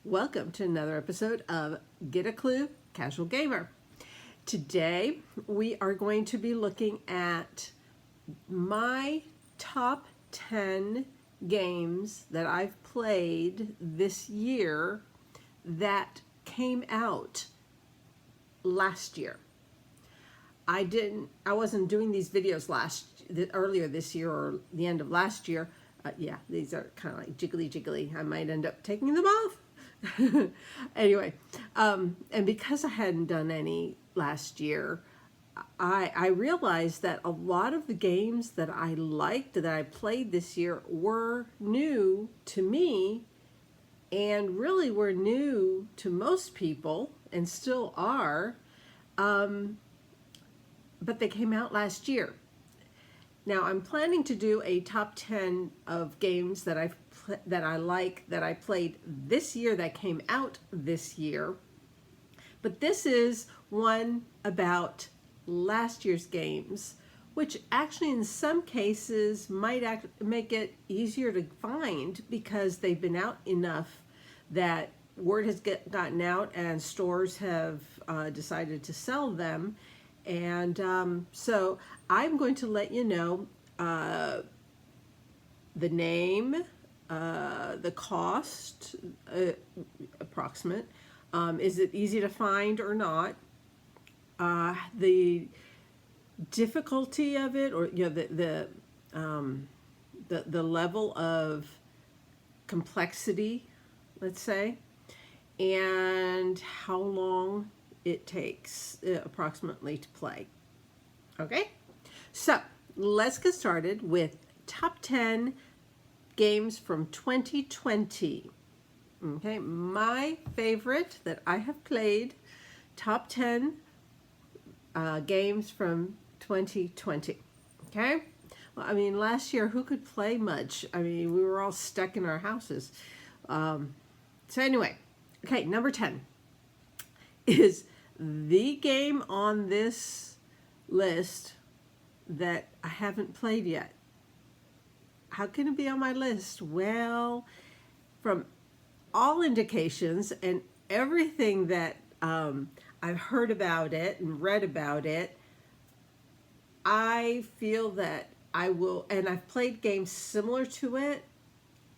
Welcome to another episode of Get a Clue, Casual Gamer. Today we are going to be looking at my top 10 games that I've played this year that came out last year. I wasn't doing these videos earlier this year or the end of last year. Yeah, these are kind of like jiggly. I might end up taking them off. Anyway, and because I hadn't done any last year, I realized that a lot of the games that I liked, that I played this year, were new to me and really were new to most people and still are, but they came out last year. Now I'm planning to do a top 10 of games that I played this year, that came out this year. But this is one about last year's games, which actually in some cases might make it easier to find because they've been out enough that word has gotten out and stores have decided to sell them. And so I'm going to let you know the name, the cost, approximate, is it easy to find or not, the difficulty of it, or the level of complexity, let's say, and how long it takes approximately to play. Okay, so let's get started with top 10 games from 2020. Okay, my favorite that I have played, top 10 games from 2020. Okay, well, I mean, last year, who could play much? I mean, we were all stuck in our houses. So anyway, okay, number 10 is the game on this list that I haven't played yet. How can it be on my list? Well, from all indications and everything that I've heard about it and read about it, I feel that I will, and I've played games similar to it,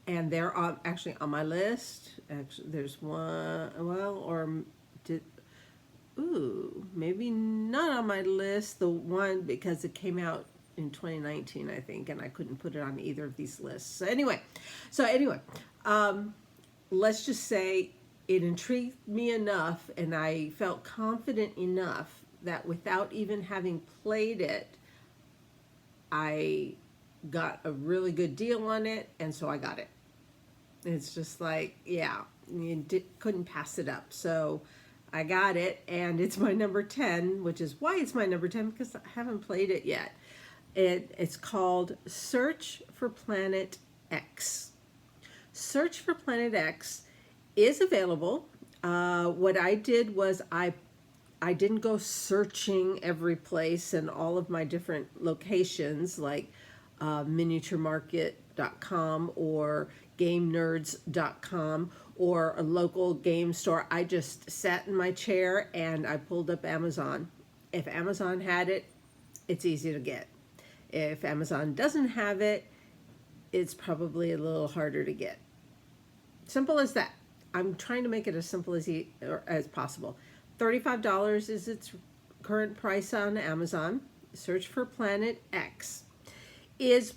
and they're actually on my list. Actually, there's one, maybe not on my list. The one, because it came out in 2019, I think, and I couldn't put it on either of these lists. So anyway, let's just say it intrigued me enough, and I felt confident enough that without even having played it, I got a really good deal on it, and so I got it. It's just like, yeah, you couldn't pass it up. So I got it, and it's my number 10, which is why it's my number 10, because I haven't played it yet. It's called Search for Planet X. Search for Planet X is available. What I did was I didn't go searching every place and all of my different locations like miniaturemarket.com or GameNerds.com or a local game store. I just sat in my chair and I pulled up Amazon. If Amazon had it, it's easy to get. If Amazon doesn't have it, it's probably a little harder to get. Simple as that. I'm trying to make it as simple as possible. $35 is its current price on Amazon. Search for Planet X is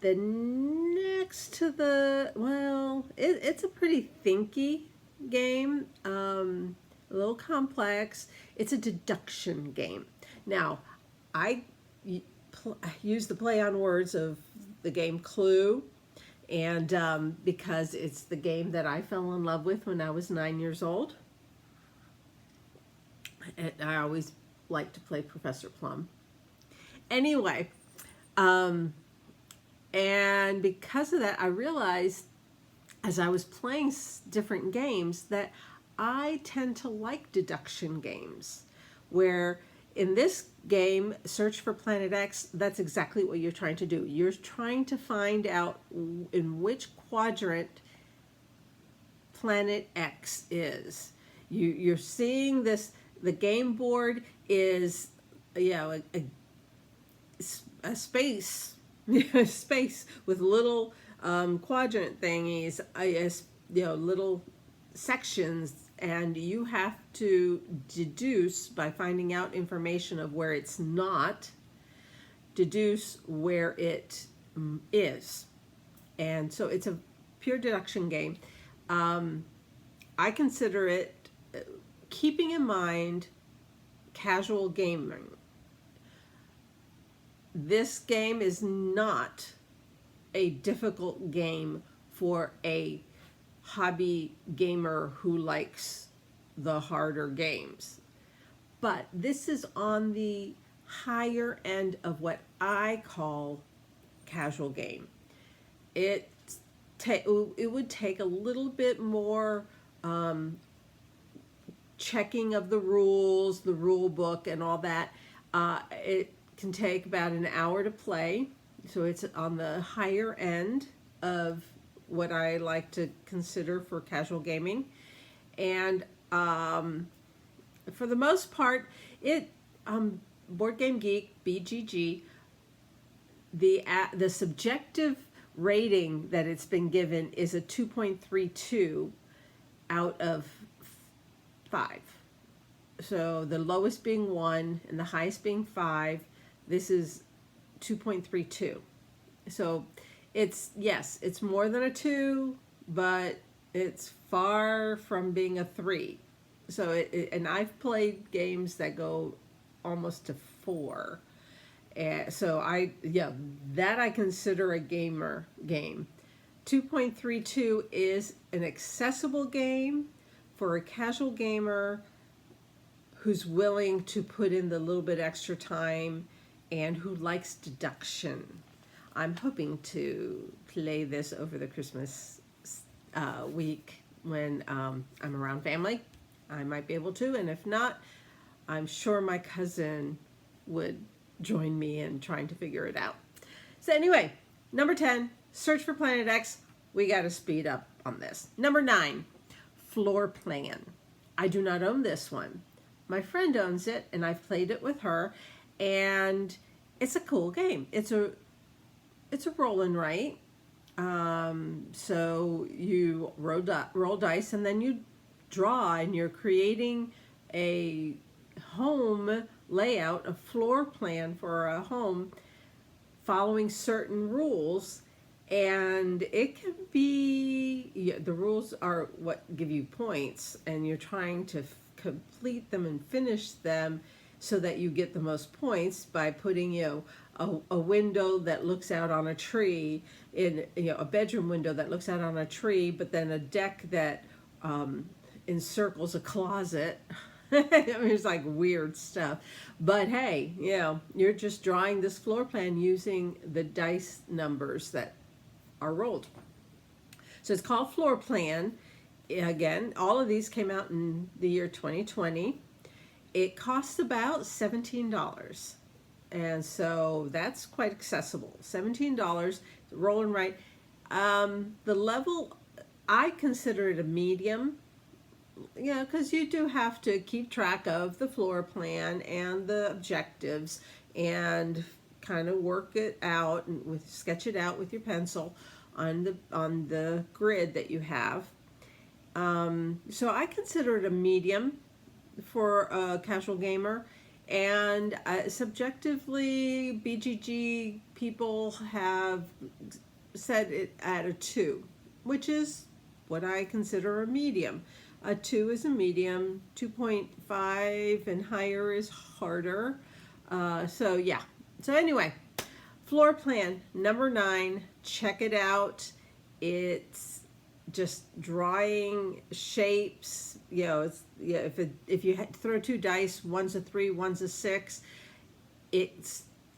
the next to the, well, it's a pretty thinky game, a little complex. It's a deduction game. Now, I use the play on words of the game Clue, and because it's the game that I fell in love with when I was 9 years old. And I always liked to play Professor Plum. Anyway, and because of that, I realized as I was playing different games that I tend to like deduction games, where in this game, Search for Planet X, that's exactly what you're trying to do. You're trying to find out in which quadrant Planet X is. You're seeing this. The game board is, a space, space with little quadrant thingies, little sections, and you have to deduce by finding out information of where it's not, deduce where it is. And so it's a pure deduction game. I consider it, keeping in mind casual gaming. This game is not a difficult game for a hobby gamer who likes the harder games. But this is on the higher end of what I call casual game. It would take a little bit more checking of the rules, the rule book, and all that. It can take about an hour to play, so it's on the higher end of what I like to consider for casual gaming. And for the most part, Board Game Geek, BGG, the subjective rating that it's been given is a 2.32 out of 5. So the lowest being 1 and the highest being 5. This is 2.32. So it's, yes, it's more than a 2, but it's far from being a 3. So and I've played games that go almost to 4. So that I consider a gamer game. 2.32 is an accessible game for a casual gamer who's willing to put in the little bit extra time and who likes deduction. I'm hoping to play this over the Christmas week when I'm around family. I might be able to, and if not, I'm sure my cousin would join me in trying to figure it out. So anyway, number 10, Search for Planet X. We got to speed up on this. Number 9, Floor Plan. I do not own this one. My friend owns it, and I've played it with her, and it's a cool game. It's a roll and write. So you roll dice, and then you draw, and you're creating a home layout, a floor plan for a home, following certain rules. And it can be, the rules are what give you points, and you're trying to complete them and finish them so that you get the most points by putting, a window that looks out on a tree, in a bedroom window that looks out on a tree, but then a deck that encircles a closet. I mean, it's like weird stuff. But hey, you're just drawing this floor plan using the dice numbers that are rolled. So it's called Floor Plan. Again, all of these came out in the year 2020. It costs about $17. And so that's quite accessible. $17, roll and write. The level, I consider it a medium. Because you do have to keep track of the floor plan and the objectives and kind of work it out and sketch it out with your pencil on the grid that you have. So I consider it a medium for a casual gamer. And subjectively, BGG people have set it at a 2, which is what I consider a medium. A 2 is a medium, 2.5 and higher is harder. So anyway, Floor Plan, number 9, check it out. It's just drawing shapes. If you throw 2 dice, one's a 3, one's a 6.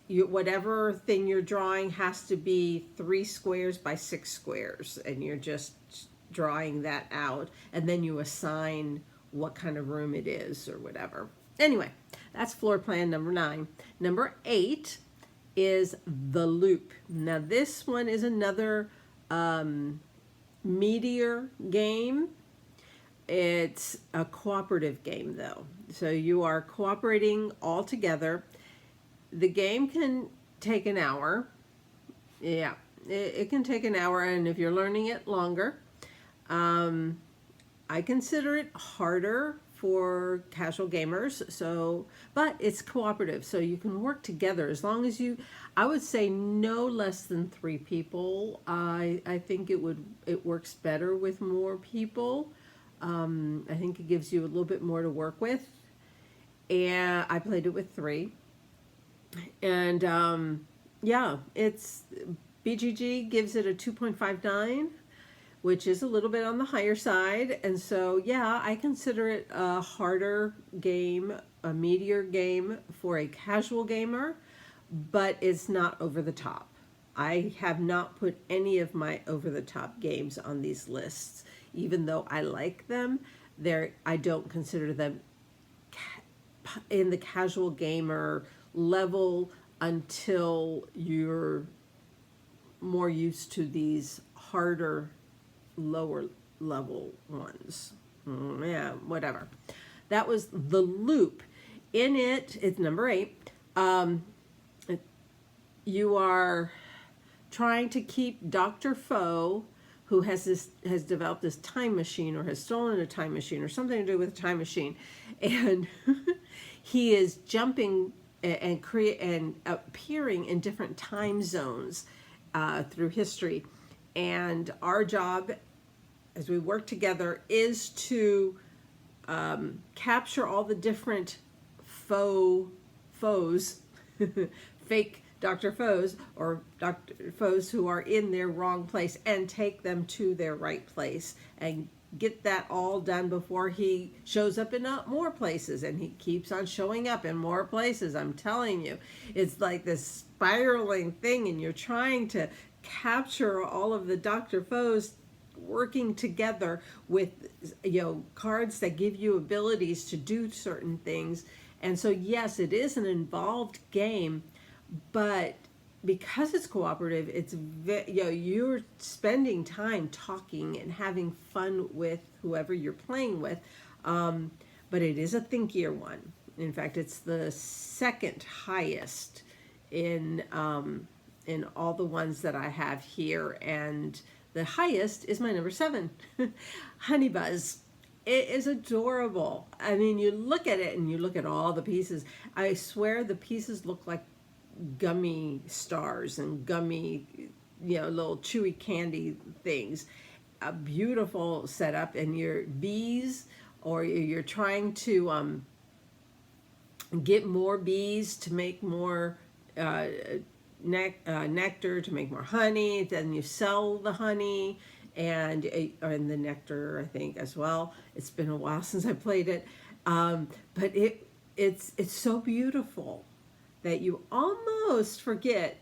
Whatever thing you're drawing has to be 3 squares by 6 squares, and you're just drawing that out, and then you assign what kind of room it is or whatever. Anyway, that's Floor Plan number 9. Number 8 is The Loop. Now this one is another meteor game. It's a cooperative game, though. So you are cooperating all together. The game can take an hour. Yeah, it can take an hour, and if you're learning it longer, I consider it harder for casual gamers. So, but it's cooperative, so you can work together as long as you. I would say no less than 3 people. I think it works better with more people. I think it gives you a little bit more to work with. And I played it with 3. And yeah, it's BGG gives it a 2.59, which is a little bit on the higher side. And so, yeah, I consider it a harder game, a meatier game for a casual gamer, but it's not over the top. I have not put any of my over the top games on these lists, even though I like them. I don't consider them in the casual gamer level until you're more used to these harder, lower level ones. Yeah, whatever. That was The Loop. In it, it's number 8. You are trying to keep Dr. Foe, who has developed this time machine, or has stolen a time machine, or something to do with a time machine, and he is jumping and appearing in different time zones through history. And our job, as we work together, is to capture all the different foes, fake Dr. Foes, or Dr. Foes who are in their wrong place, and take them to their right place and get that all done before he shows up in more places. And he keeps on showing up in more places. I'm telling you, it's like this spiraling thing, and you're trying to capture all of the Dr. Foes working together with, cards that give you abilities to do certain things. And so, yes, it is an involved game, but because it's cooperative, it's you're spending time talking and having fun with whoever you're playing with. But it is a thinkier one. In fact, it's the second highest in all the ones that I have here, and the highest is my number 7, Honey Buzz. It is adorable. I mean, you look at it and you look at all the pieces. I swear the pieces look like gummy stars and gummy, little chewy candy things. A beautiful setup, and your bees, or you're trying to get more bees to make more nectar, to make more honey. Then you sell the honey and the nectar, I think, as well. It's been a while since I played it, but it's so beautiful that you almost forget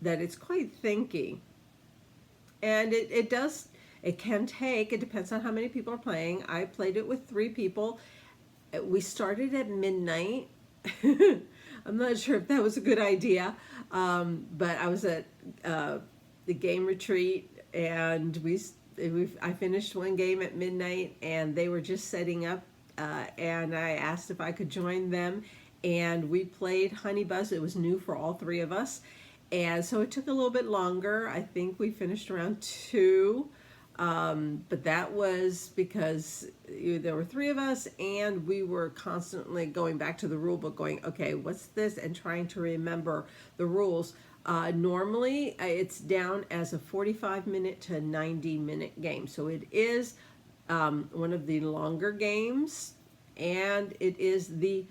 that it's quite thinky. And it depends on how many people are playing. I played it with 3 people. We started at midnight. I'm not sure if that was a good idea, but I was at the game retreat, and I finished one game at midnight, and they were just setting up, and I asked if I could join them, and we played Honey Buzz. It was new for all 3 of us, and so it took a little bit longer. I think we finished around 2, but that was because there were 3 of us, and we were constantly going back to the rule book, going, okay, what's this, and trying to remember the rules. Normally, it's down as a 45-minute to 90-minute game, so it is one of the longer games, and it is the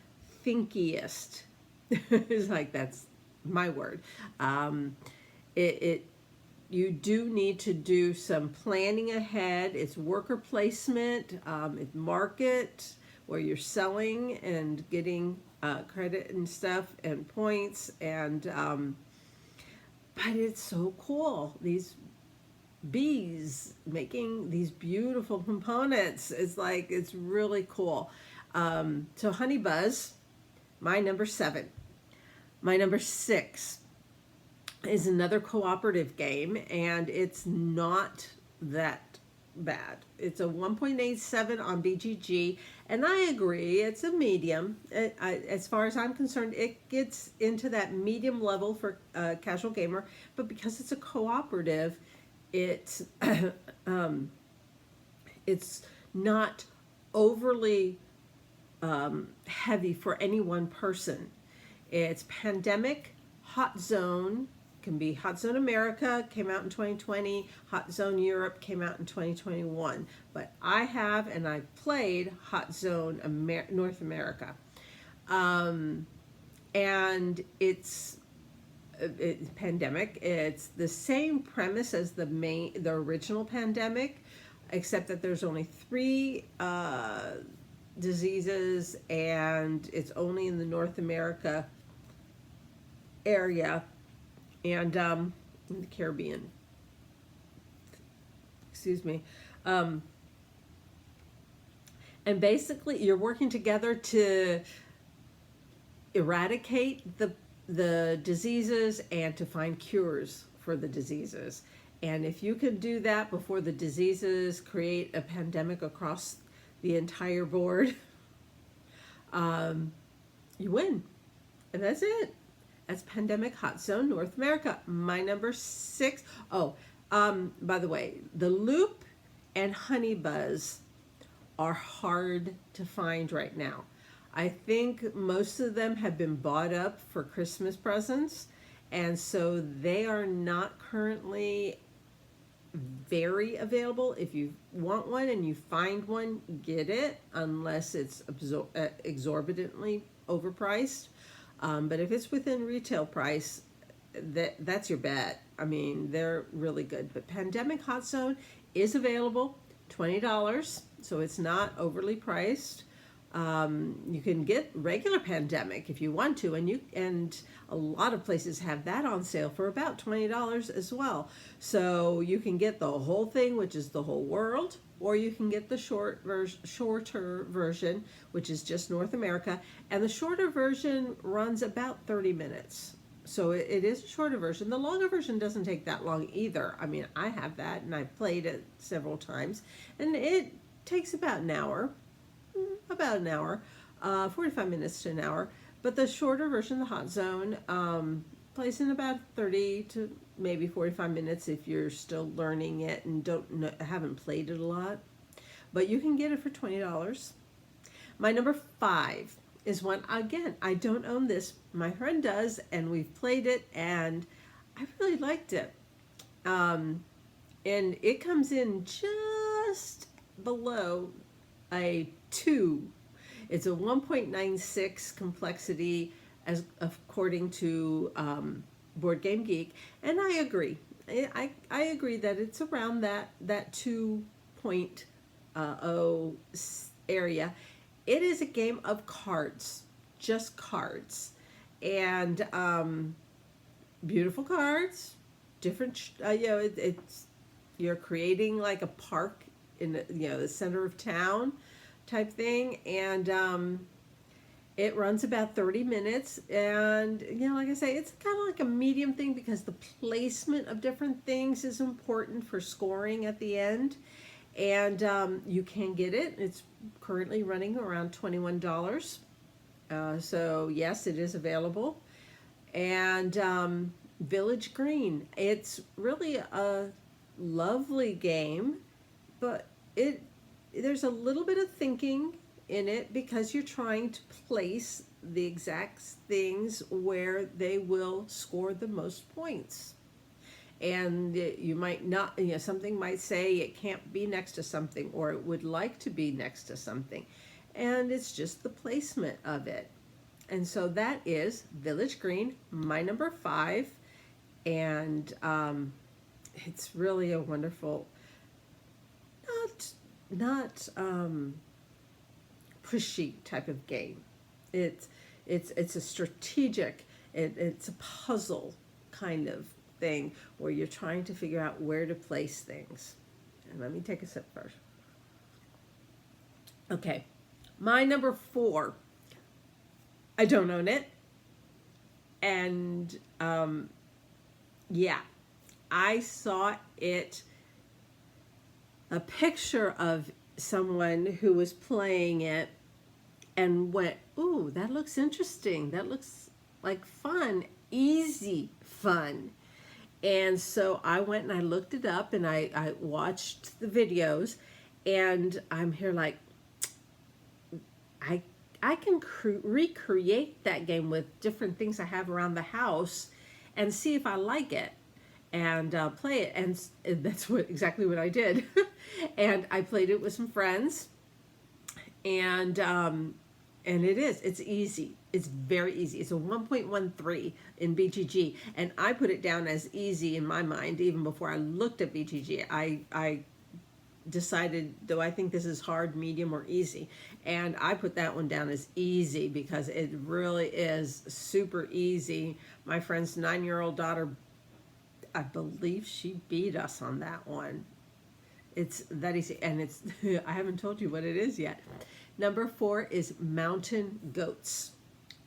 thinkiest. It's like, that's my word. You do need to do some planning ahead. It's worker placement, it's market, where you're selling and getting credit and stuff and points, and but it's so cool. These bees making these beautiful components. It's really cool. So Honey Buzz, my number 7. My number 6 is another cooperative game, and it's not that bad. It's a 1.87 on BGG, and I agree, it's a medium. As far as I'm concerned, it gets into that medium level for a casual gamer, but because it's a cooperative, it's it's not overly heavy for any one person. It's Pandemic, Hot Zone, can be Hot Zone America, came out in 2020, Hot Zone Europe came out in 2021. But I have, and I've played Hot Zone North America. And it's Pandemic. It's the same premise as the original Pandemic, except that there's only 3 diseases, and it's only in the North America area and in the Caribbean. Excuse me. And basically, you're working together to eradicate the diseases and to find cures for the diseases. And if you can do that before the diseases create a pandemic across the entire board, you win. And that's it. That's Pandemic, Hot Zone North America. My number 6. Oh, by the way, the Loop and Honey Buzz are hard to find right now. I think most of them have been bought up for Christmas presents, and so they are not currently very available. If you want one and you find one, get it, unless it's exorbitantly overpriced. But if it's within retail price, that's your bet. I mean, they're really good. But Pandemic Hot Zone is available, $20, so it's not overly priced. You can get regular Pandemic if you want to, and a lot of places have that on sale for about $20 as well. So you can get the whole thing, which is the whole world, or you can get the shorter version, which is just North America. And the shorter version runs about 30 minutes. So it is a shorter version. The longer version doesn't take that long either. I mean, I have that, and I've played it several times, and it takes about an hour. 45 minutes to an hour. But the shorter version, the Hot Zone, plays in about 30 to maybe 45 minutes if you're still learning it and haven't played it a lot. But you can get it for $20. My number 5 is one, again, I don't own this. My friend does, and we've played it, and I really liked it. And it comes in just below a 2. It's a 1.96 complexity, as according to Board Game Geek, and I agree. I agree that it's around that 2.0 area. It is a game of cards, just cards, and beautiful cards. Different, it's you're creating like a park in the center of town type thing, and it runs about 30 minutes, and like I say, it's kind of like a medium thing because the placement of different things is important for scoring at the end. And you can get it. It's currently running around $21. So yes, it is available. And Village Green, it's really a lovely game, but there's a little bit of thinking in it because you're trying to place the exact things where they will score the most points. And you might not, something might say it can't be next to something, or it would like to be next to something. And it's just the placement of it. And so that is Village Green, my number 5. And it's really a wonderful, not pushy type of game. It's a strategic, it's a puzzle kind of thing where you're trying to figure out where to place things. And let me take a sip first. Okay, my number 4, I don't own it, and yeah, I saw it a picture of someone who was playing it and went, ooh, that looks interesting. That looks like fun, easy fun. And so I went and I looked it up and I watched the videos, and I'm here like, I I can recreate that game with different things I have around the house and see if I like it and play it. And that's exactly what I did. And I played it with some friends, and it's easy. It's very easy. It's a 1.13 in BGG, and I put it down as easy in my mind even before I looked at BGG. I decided, do I think this is hard, medium, or easy? And I put that one down as easy because it really is super easy. My friend's 9-year-old daughter, I believe she beat us on that one. It's that easy, and it's I haven't told you what it is yet. Number 4 is mountain goats.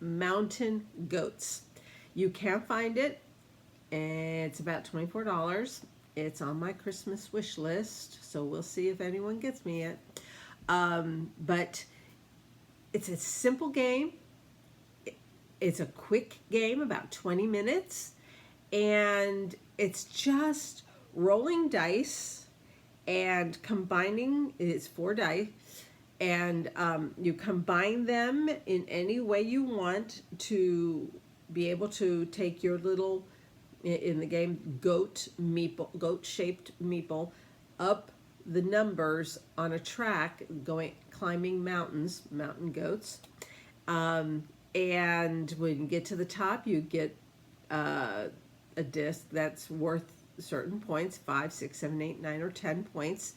Mountain goats. You can find it. It's about $24. It's on my Christmas wish list, so we'll see if anyone gets me it. But it's a simple game. It's a quick game, about 20 minutes, and it's just rolling dice and combining. It's 4 dice, and you combine them in any way you want to be able to take your little, in the game, goat-shaped meeple up the numbers on a track climbing mountains, mountain goats. And when you get to the top, you get a disc that's worth certain points, 5, 6, 7, 8, 9, or 10 points.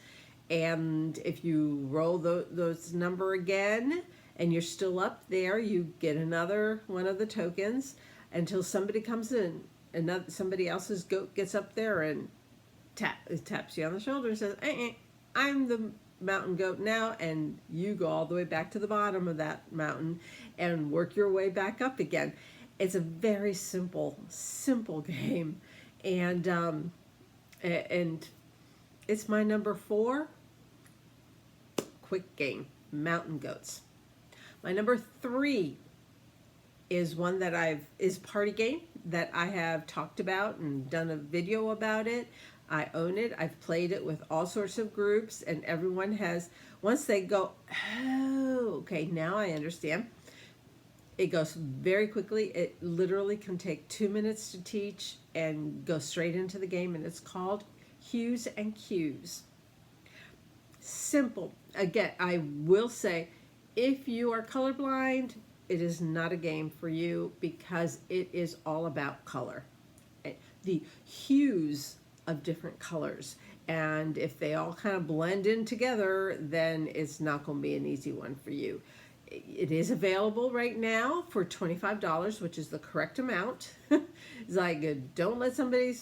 And if you roll those number again and you're still up there, you get another one of the tokens until somebody comes in. Somebody else's goat gets up there and taps you on the shoulder and says, I'm the mountain goat now, and you go all the way back to the bottom of that mountain and work your way back up again. It's a very simple game, and it's my number 4 quick game, mountain goats. My number 3 is one that is party game that I have talked about and done a video about it. I own it. I've played it with all sorts of groups, and everyone has, once they go, oh, okay, now I understand. It goes very quickly. It literally can take 2 minutes to teach and go straight into the game, and it's called Hues and Cues. Simple. Again, I will say, if you are colorblind, it is not a game for you because it is all about color. The hues of different colors. And if they all kind of blend in together, then it's not going to be an easy one for you. It is available right now for $25, which is the correct amount. It's like, don't let somebody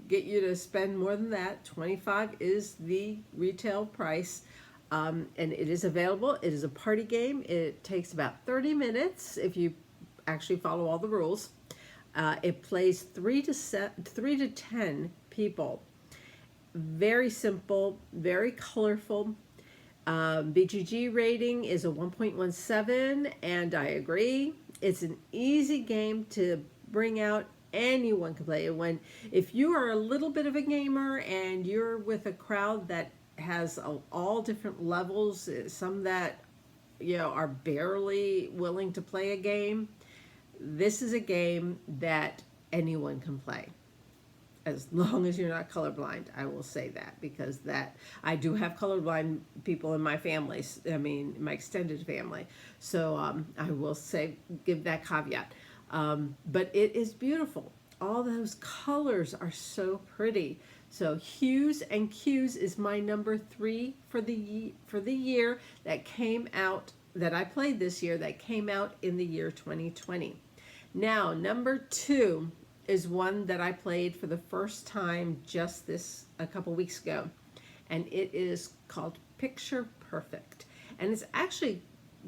get you to spend more than that. $25 is the retail price. And it is available. It is a party game. It takes about 30 minutes if you actually follow all the rules. It plays 3 to 10 people. Very simple, very colorful. BGG rating is a 1.17, and I agree. It's an easy game to bring out. Anyone can play it. If you are a little bit of a gamer and you're with a crowd that has all different levels, some that are barely willing to play a game, this is a game that anyone can play, as long as you're not colorblind. I will say that, because I do have colorblind people in my family, my extended family, so I will give that caveat. But it is beautiful. All those colors are so pretty. So Hues and Cues is my number 3 for the year that came out, that I played this year, that came out in the year 2020. Now, number 2 is one that I played for the first time just a couple weeks ago, and it is called Picture Perfect. And it's actually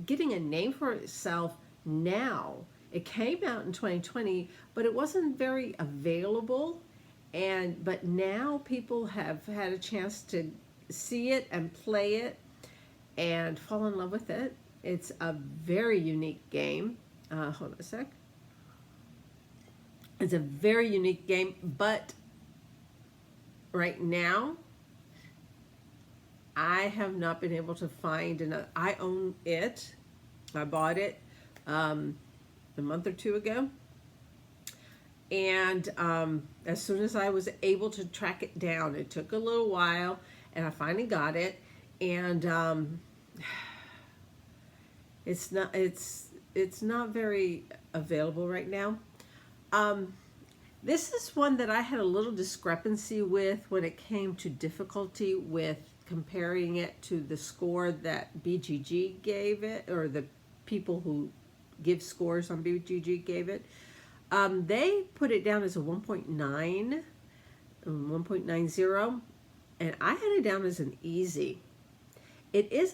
getting a name for itself now. It came out in 2020, but it wasn't very available. But now people have had a chance to see it and play it and fall in love with it. It's a very unique game. Hold on a sec. It's a very unique game, but right now, I have not been able to find another. I own it. I bought it a month or two ago. And as soon as I was able to track it down, it took a little while, and I finally got it. And it's not very available right now. This is one that I had a little discrepancy with when it came to difficulty with comparing it to the score that BGG gave it, or the people who give scores on BGG gave it. They put it down as a 1.9, 1.90, and I had it down as an easy. It's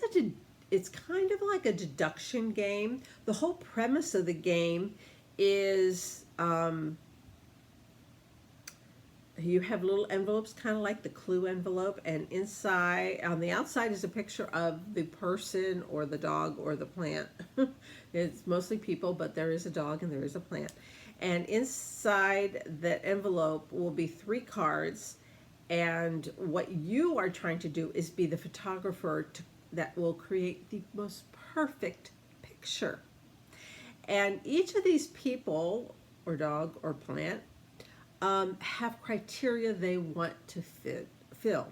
kind of like a deduction game. The whole premise of the game is you have little envelopes, kind of like the Clue envelope, and inside, on the outside, is a picture of the person or the dog or the plant. It's mostly people, but there is a dog and there is a plant. And inside that envelope will be 3 cards, and what you are trying to do is be the photographer that will create the most perfect picture. And each of these people, or dog or plant, have criteria they want to fill.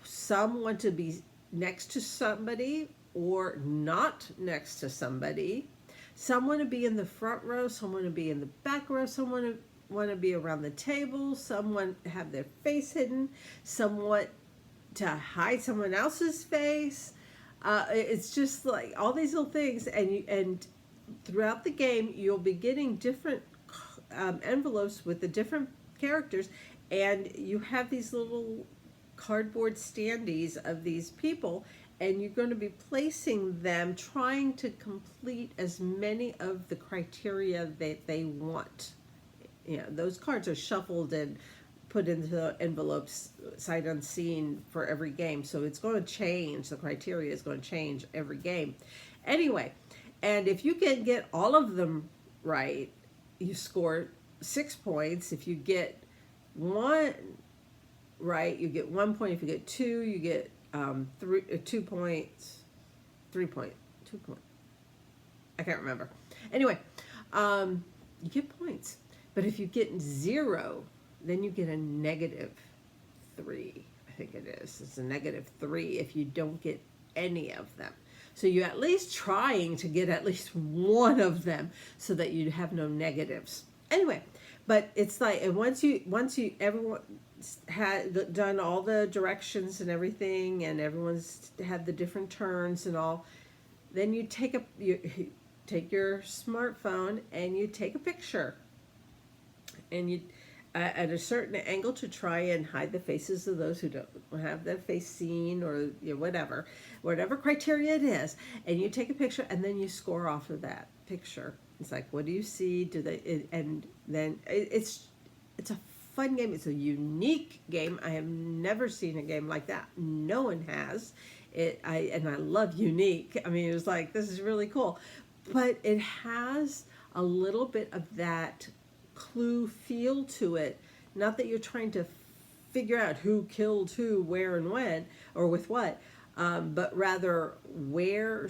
Some want to be next to somebody or not next to somebody. Some want to be in the front row, some want to be in the back row, some want to be around the table, some want to have their face hidden, some want to hide someone else's face. It's just like all these little things, and throughout the game you'll be getting different envelopes with the different characters, and you have these little cardboard standees of these people, and you're going to be placing them, trying to complete as many of the criteria that they want. Those cards are shuffled and put into the envelopes sight unseen for every game, so it's going to change. The criteria is going to change every game. Anyway, and if you can get all of them right, you score 6 points. If you get 1 right, you get 1 point. If you get 2, you get 2 points, 3 points, 2 points. I can't remember. Anyway, you get points. But if you get 0, then you get a -3. I think it is. It's a -3 if you don't get any of them. So you're at least trying to get at least one of them so that you have no negatives. Anyway, but it's like, and once everyone had done all the directions and everything, and everyone's had the different turns and all, then you take your smartphone and you take a picture, and you at a certain angle to try and hide the faces of those who don't have their face seen, or whatever criteria it is, and you take a picture, and then you score off of that picture. It's like, what do you see? And then it's a fun game. It's a unique game. I have never seen a game like that. No one has. I love unique. I mean, it was like, this is really cool, but it has a little bit of that Clue feel to it. Not that you're trying to figure out who killed who, where and when, or with what, but rather where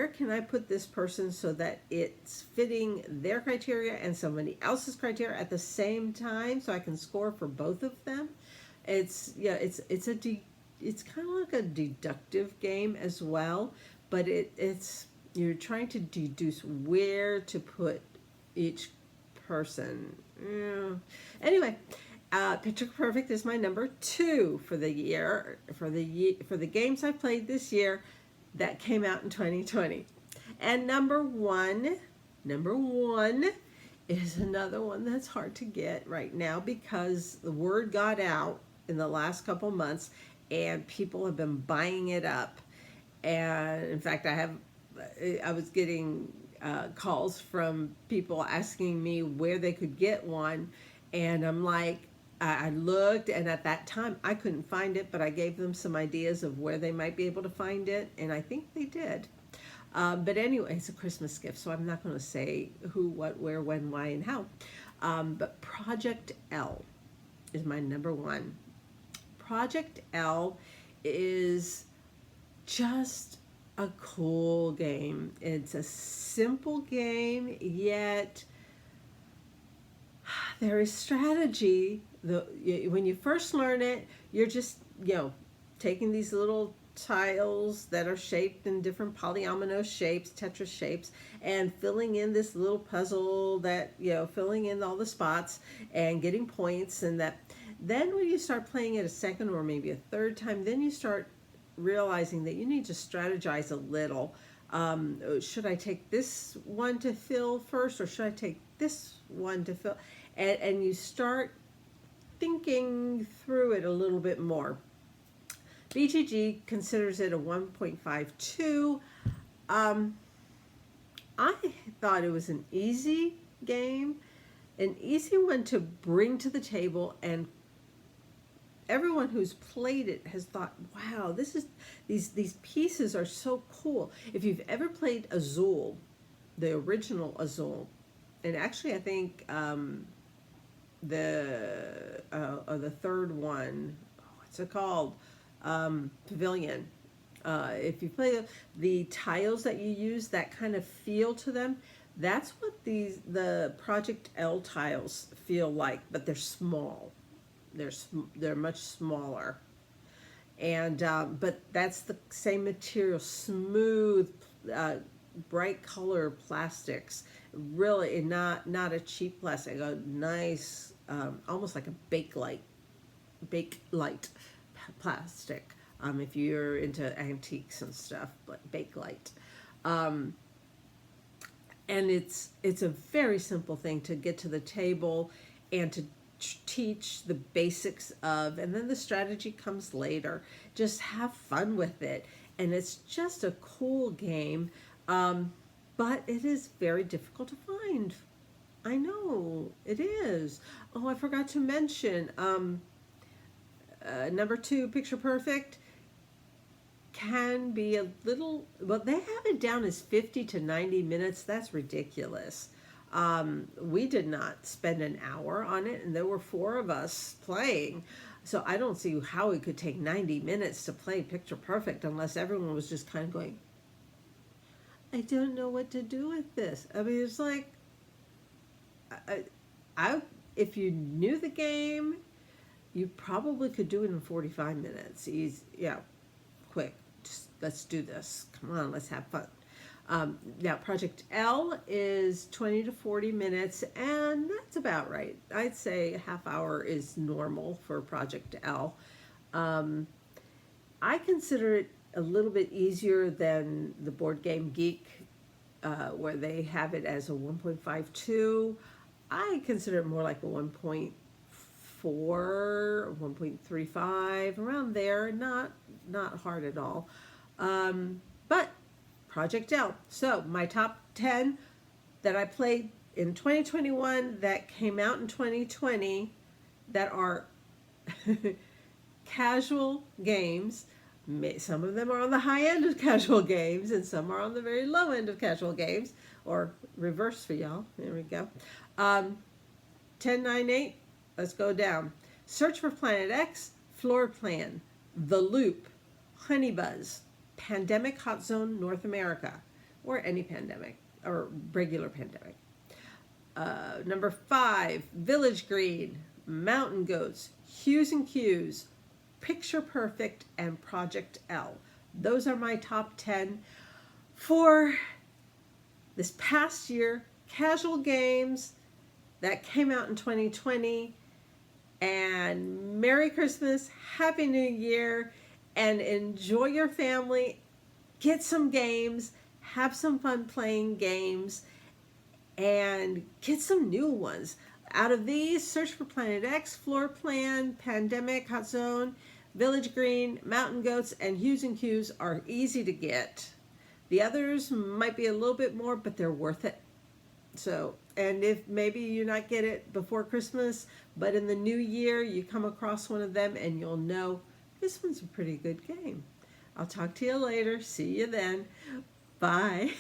can I put this person so that it's fitting their criteria and somebody else's criteria at the same time, so I can score for both of them. It's kind of like a deductive game as well, but you're trying to deduce where to put each person. Anyway, Picture Perfect is my number 2 for the year, for the games I played this year that came out in 2020. And number one is another one that's hard to get right now, because the word got out in the last couple months and people have been buying it up. And in fact, I was getting calls from people asking me where they could get one, and I'm like, I looked, and at that time I couldn't find it, but I gave them some ideas of where they might be able to find it, and I think they did. But anyway, it's a Christmas gift, so I'm not going to say who, what, where, when, why, and how. But Project L is my number one. Project L is just a cool game. It's a simple game, yet there is strategy. When you first learn it, you're just, taking these little tiles that are shaped in different polyomino shapes, Tetris shapes, and filling in this little puzzle that, filling in all the spots and getting points. And that then when you start playing it a second or maybe a third time, then you start realizing that you need to strategize a little. Should I take this one to fill first, or should I take this one to fill? And you start thinking through it a little bit more. BGG considers it a 1.52. I thought it was an easy game, an easy one to bring to the table, and everyone who's played it has thought, wow, these pieces are so cool. If you've ever played Azul, the original Azul, and actually I think the third one, what's it called? Pavilion. If you play the tiles that you use, that kind of feel to them, that's what the Project L tiles feel like, but they're small. They're much smaller, and but that's the same material, smooth, bright color plastics. Really, not a cheap plastic, a nice, almost like a Bakelite plastic. If you're into antiques and stuff, but Bakelite. And it's a very simple thing to get to the table and to teach the basics of, and then the strategy comes later. Just have fun with it, and it's just a cool game, but it is very difficult to find. I know it is. Oh, I forgot to mention number 2, Picture Perfect, can be a little, well, they have it down as 50 to 90 minutes. That's ridiculous. We did not spend an hour on it, and there were 4 of us playing. So I don't see how it could take 90 minutes to play Picture Perfect unless everyone was just kind of going, I don't know what to do with this. I mean, it's like, if you knew the game, you probably could do it in 45 minutes. Quick. Just, let's do this. Come on, let's have fun. Now, Project L is 20 to 40 minutes, and that's about right. I'd say a half hour is normal for Project L. I consider it a little bit easier than the Board Game Geek, where they have it as a 1.52. I consider it more like a 1.4, 1.35, around there. Not hard at all. But Project L. So my top 10 that I played in 2021 that came out in 2020 that are casual games. Some of them are on the high end of casual games, and some are on the very low end of casual games, or reverse for y'all. There we go. 10, 9, 8. Let's go down. Search for Planet X, Floor Plan, The Loop, Honey Buzz, Pandemic Hot Zone North America, or any pandemic, or regular pandemic. Number 5, Village Green, Mountain Goats, Hues and Cues, Picture Perfect, and Project L. Those are my top 10 for this past year, casual games that came out in 2020. And Merry Christmas, Happy New Year, and enjoy your family. Get some games, have some fun playing games, and get some new ones. Out of these, Search for Planet X, Floor Plan, Pandemic, Hot Zone, Village Green, Mountain Goats, and Hues and Cues are easy to get. The others might be a little bit more, but they're worth it. So And if maybe you not get it before Christmas, but in the new year you come across one of them and you'll know this one's a pretty good game. I'll talk to you later. See you then. Bye.